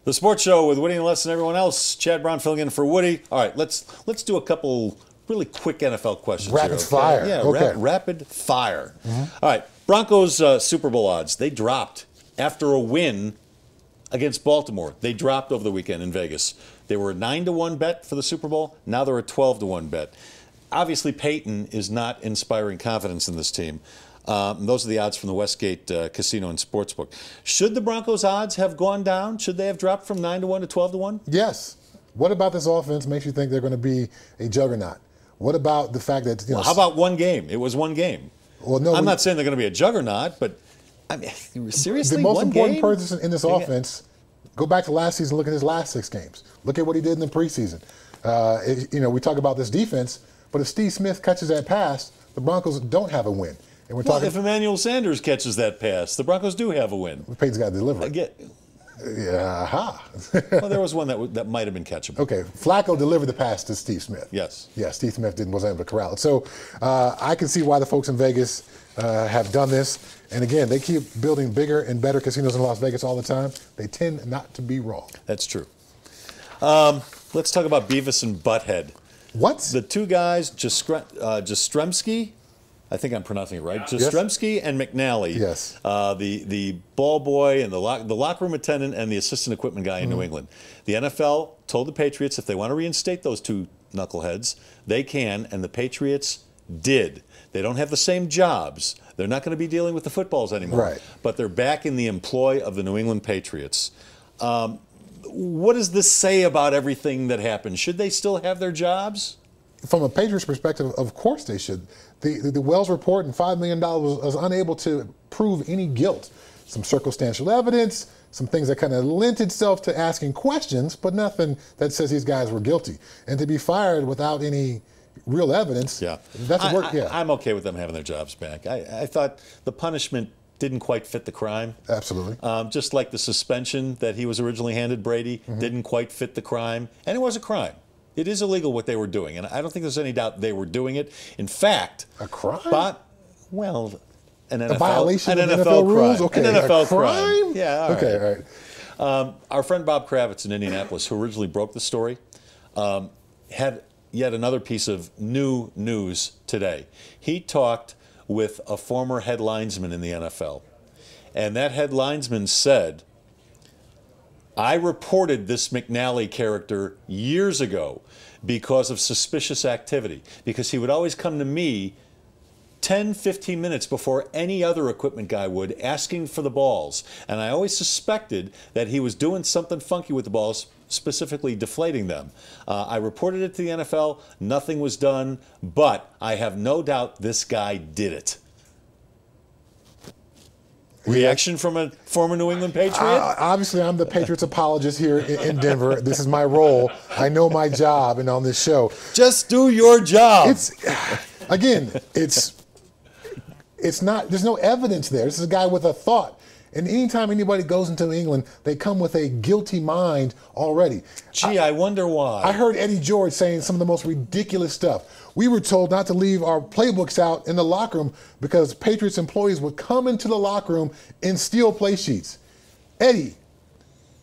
The Sports Show with Woody and Les and everyone else. Chad Brown filling in for Woody. All right, let's do a couple really quick NFL questions. Rapid fire. Yeah, okay. Rapid fire. All right, Broncos Super Bowl odds. They dropped after a win against Baltimore. They dropped over the weekend in Vegas. They were a 9-1 bet for the Super Bowl. Now they're a 12-1 bet. Obviously, Peyton is not inspiring confidence in this team. Those are the odds from the Westgate Casino and Sportsbook. Should the Broncos' odds have gone down? Should they have dropped from 9-1 to 12-1? Yes. What about this offense makes you think they're going to be a juggernaut? What about the fact that Well, how about one game? It was one game. Well, no, I'm not saying they're going to be a juggernaut, but I mean, seriously, the most one important game? person in this offense. Go back to last season. Look at his last 6 games. Look at what he did in the preseason. We talk about this defense, but if Steve Smith catches that pass, the Broncos don't have a win. And we're talking. If Emmanuel Sanders catches that pass, the Broncos do have a win. Peyton's got to deliver. Yeah. Aha. Well, there was one that might have been catchable. Okay, Flacco delivered the pass to Steve Smith. Yes. Yeah, Steve Smith wasn't able to corral it. So I can see why the folks in Vegas have done this. And again, they keep building bigger and better casinos in Las Vegas all the time. They tend not to be wrong. That's true. Let's talk about Beavis and Butthead. What? The two guys, Jastrzemski, I think I'm pronouncing it right. Jastrzemski and McNally. Yes. The ball boy and the locker room attendant and the assistant equipment guy in New England. The NFL told the Patriots if they want to reinstate those two knuckleheads, they can, and the Patriots did. They don't have the same jobs. They're not going to be dealing with the footballs anymore. Right. But they're back in the employ of the New England Patriots. What does this say about everything that happened? Should they still have their jobs? From a Patriots perspective, of course they should. The Wells report and $5 million was unable to prove any guilt. Some circumstantial evidence, some things that kind of lent itself to asking questions, but nothing that says these guys were guilty. And to be fired without any real evidence, that's a work. I'm okay with them having their jobs back. I thought the punishment didn't quite fit the crime. Absolutely. Just like the suspension that he was originally handed Brady didn't quite fit the crime. And it was a crime. It is illegal what they were doing, and I don't think there's any doubt they were doing it. In fact, a crime? An NFL, a violation of NFL rules? Crime. Okay, an NFL a crime? Yeah, all okay, right. all right. Our friend Bob Kravitz in Indianapolis, who originally broke the story, had yet another piece of new news today. He talked with a former head linesman in the NFL, and that head linesman said, I reported this McNally character years ago because of suspicious activity, because he would always come to me 10, 15 minutes before any other equipment guy would, asking for the balls. And I always suspected that he was doing something funky with the balls, specifically deflating them. I reported it to the NFL. Nothing was done, but I have no doubt this guy did it. Reaction from a former New England Patriot? Obviously, I'm the Patriots apologist here in Denver. This is my role. I know my job, and on this show, just do your job. It's not. There's no evidence there. This is a guy with a thought. And anytime anybody goes into England, they come with a guilty mind already. Gee, I wonder why. I heard Eddie George saying some of the most ridiculous stuff. We were told not to leave our playbooks out in the locker room because Patriots employees would come into the locker room and steal play sheets. Eddie,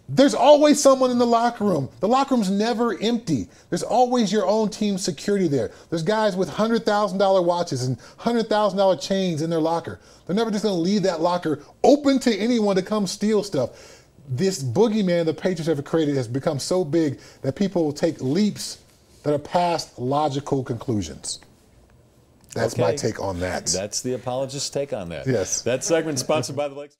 there's always someone in the locker room. The locker room's never empty. There's always your own team security there. There's guys with $100,000 watches and $100,000 chains in their locker. They're never just going to leave that locker open to anyone to come steal stuff. This boogeyman the Patriots have created has become so big that people will take leaps that are past logical conclusions. That's my take on that. That's the apologist's take on that. Yes. That segment sponsored by the Lakes.